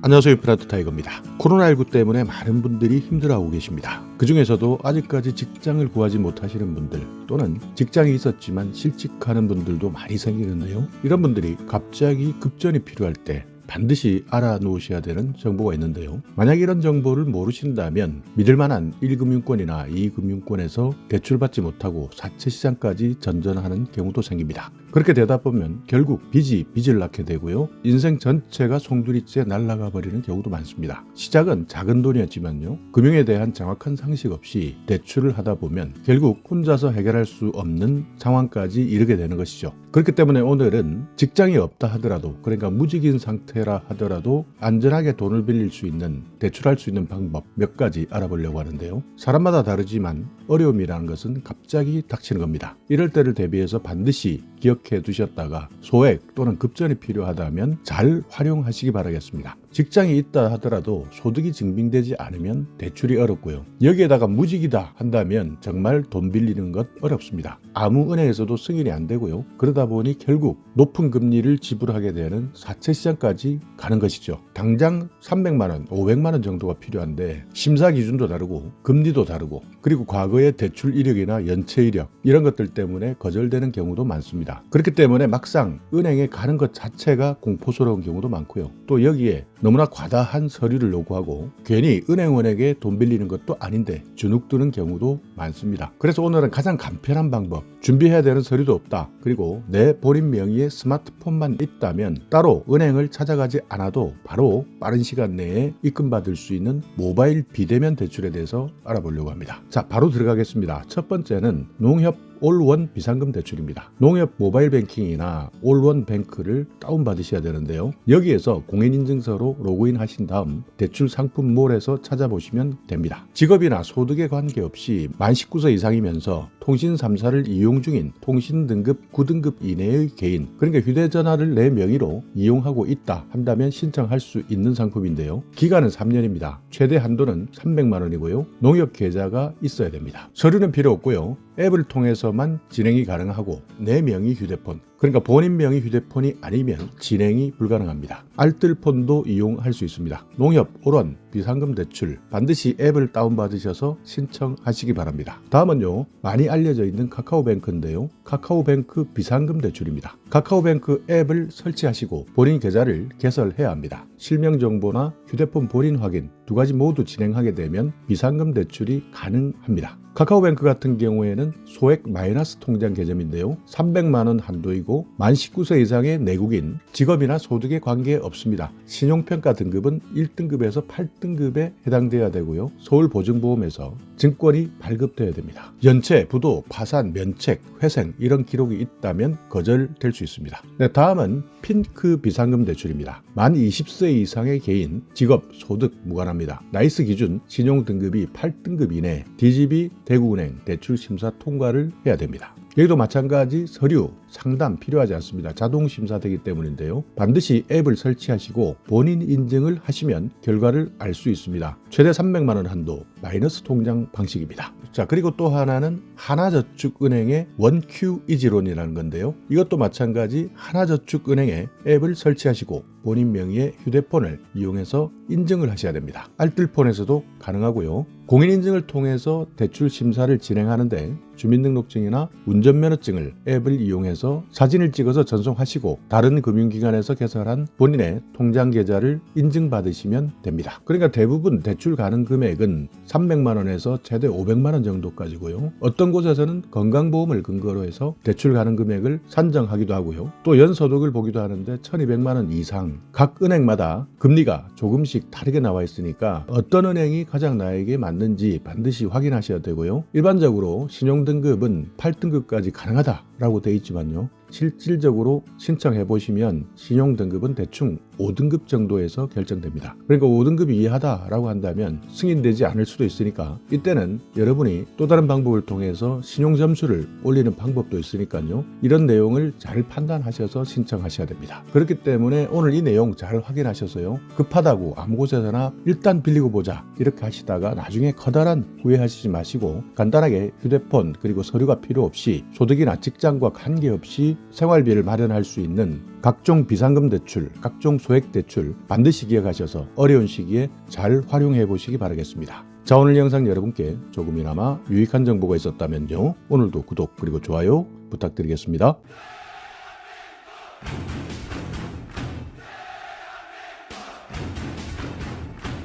안녕하세요. 프라트 타이거입니다. 코로나19 때문에 많은 분들이 힘들어하고 계십니다. 그 중에서도 아직까지 직장을 구하지 못하시는 분들 또는 직장이 있었지만 실직하는 분들도 많이 생기는데요. 이런 분들이 갑자기 급전이 필요할 때 반드시 알아놓으셔야 되는 정보가 있는데요. 만약 이런 정보를 모르신다면 믿을만한 1금융권이나 2금융권에서 대출받지 못하고 사채시장까지 전전하는 경우도 생깁니다. 그렇게 되다 보면 결국 빚을 낳게 되고요. 인생 전체가 송두리째 날아가 버리는 경우도 많습니다. 시작은 작은 돈이었지만요. 금융에 대한 정확한 상식 없이 대출을 하다 보면 결국 혼자서 해결할 수 없는 상황까지 이르게 되는 것이죠. 그렇기 때문에 오늘은 직장이 없다 하더라도, 그러니까 무직인 상태라 하더라도 안전하게 돈을 빌릴 수 있는, 대출할 수 있는 방법 몇 가지 알아보려고 하는데요. 사람마다 다르지만 어려움이라는 것은 갑자기 닥치는 겁니다. 이럴 때를 대비해서 반드시 기억해 두셨다가 소액 또는 급전이 필요하다면 잘 활용하시기 바라겠습니다. 직장이 있다 하더라도 소득이 증빙되지 않으면 대출이 어렵고요. 여기에다가 무직이다 한다면 정말 돈 빌리는 것 어렵습니다. 아무 은행에서도 승인이 안 되고요. 그러다 보니 결국 높은 금리를 지불하게 되는 사채시장까지 가는 것이죠. 당장 300만 원, 500만 원 정도가 필요한데 심사 기준도 다르고 금리도 다르고, 그리고 과거의 대출 이력이나 연체 이력 이런 것들 때문에 거절되는 경우도 많습니다. 그렇기 때문에 막상 은행에 가는 것 자체가 공포스러운 경우도 많고요. 또 여기에 너무나 과다한 서류를 요구하고 괜히 은행원에게 돈 빌리는 것도 아닌데 주눅드는 경우도 많습니다. 그래서 오늘은 가장 간편한 방법, 준비해야 되는 서류도 없다, 그리고 내 본인 명의의 스마트폰만 있다면 따로 은행을 찾아가지 않아도 바로 빠른 시간 내에 입금받을 수 있는 모바일 비대면 대출에 대해서 알아보려고 합니다. 자, 바로 들어가겠습니다. 첫 번째는 농협 올원 비상금 대출입니다. 농협 모바일 뱅킹이나 올원 뱅크를 다운받으셔야 되는데요. 여기에서 공인인증서로 로그인 하신 다음 대출 상품몰에서 찾아보시면 됩니다. 직업이나 소득에 관계없이 만 19세 이상이면서 통신 3사를 이용 중인 통신 등급 9등급 이내의 개인, 그러니까 휴대전화를 내 명의로 이용하고 있다 한다면 신청할 수 있는 상품인데요. 기간은 3년입니다. 최대 한도는 300만 원이고요. 농협 계좌가 있어야 됩니다. 서류는 필요 없고요. 앱을 통해서만 진행이 가능하고 내 명의 휴대폰, 그러니까 본인 명의 휴대폰이 아니면 진행이 불가능합니다. 알뜰폰도 이용할 수 있습니다. 농협 올원 비상금 대출 반드시 앱을 다운받으셔서 신청하시기 바랍니다. 다음은요, 많이 알려져 있는 카카오뱅크인데요. 카카오뱅크 비상금 대출입니다. 카카오뱅크 앱을 설치하시고 본인 계좌를 개설해야 합니다. 실명 정보나 휴대폰 본인 확인 두 가지 모두 진행하게 되면 비상금 대출이 가능합니다. 카카오뱅크 같은 경우에는 소액 마이너스 통장 개념인데요. 300만 원 한도이고 만 19세 이상의 내국인, 직업이나 소득에 관계없습니다. 신용평가 등급은 1등급에서 8등급에 해당돼야 되고요. 서울보증보험에서 증권이 발급돼야 됩니다. 연체, 부도, 파산, 면책, 회생 이런 기록이 있다면 거절될 수 있습니다. 네, 다음은 핑크 비상금 대출입니다. 만 20세 이상의 개인, 직업, 소득 무관합니다. 나이스 기준 신용등급이 8등급 이내, DGB 대구은행 대출 심사 통과를 해야 됩니다. 여기도 마찬가지 서류, 상담 필요하지 않습니다. 자동 심사되기 때문인데요. 반드시 앱을 설치하시고 본인 인증을 하시면 결과를 알 수 있습니다. 최대 300만 원 한도, 마이너스 통장 방식입니다. 자, 그리고 또 하나는 하나저축은행의 원큐 이지론이라는 건데요. 이것도 마찬가지 하나저축은행의 앱을 설치하시고 본인 명의의 휴대폰을 이용해서 인증을 하셔야 됩니다. 알뜰폰에서도 가능하고요. 공인인증을 통해서 대출 심사를 진행하는데 주민등록증이나 운전면허증을 앱을 이용해서 사진을 찍어서 전송하시고 다른 금융기관에서 개설한 본인의 통장 계좌를 인증받으시면 됩니다. 그러니까 대부분 대출 가능 금액은 300만 원에서 최대 500만 원 정도까지고요. 어떤 곳에서는 건강보험을 근거로 해서 대출 가능 금액을 산정하기도 하고요. 또 연소득을 보기도 하는데 1200만 원 이상, 각 은행마다 금리가 조금씩 다르게 나와 있으니까 어떤 은행이 가장 나에게 맞는지 반드시 확인하셔야 되고요. 일반적으로 신용등급은 8등급까지 가능하다라고 되어 있지만요. 실질적으로 신청해 보시면 신용등급은 대충 5등급 정도에서 결정됩니다. 그러니까 5등급 이하다라고 한다면 승인되지 않을 수도 있으니까 이때는 여러분이 또 다른 방법을 통해서 신용점수를 올리는 방법도 있으니까요. 이런 내용을 잘 판단하셔서 신청하셔야 됩니다. 그렇기 때문에 오늘 이 내용 잘 확인하셔서요. 급하다고 아무 곳에서나 일단 빌리고 보자 이렇게 하시다가 나중에 커다란 후회하시지 마시고 간단하게 휴대폰 그리고 서류가 필요 없이 소득이나 직장과 관계없이 집 생활비를 마련할 수 있는 각종 비상금 대출, 각종 소액 대출 반드시 기억하셔서 어려운 시기에 잘 활용해 보시기 바라겠습니다. 자, 오늘 영상 여러분께 조금이나마 유익한 정보가 있었다면요. 오늘도 구독 그리고 좋아요 부탁드리겠습니다.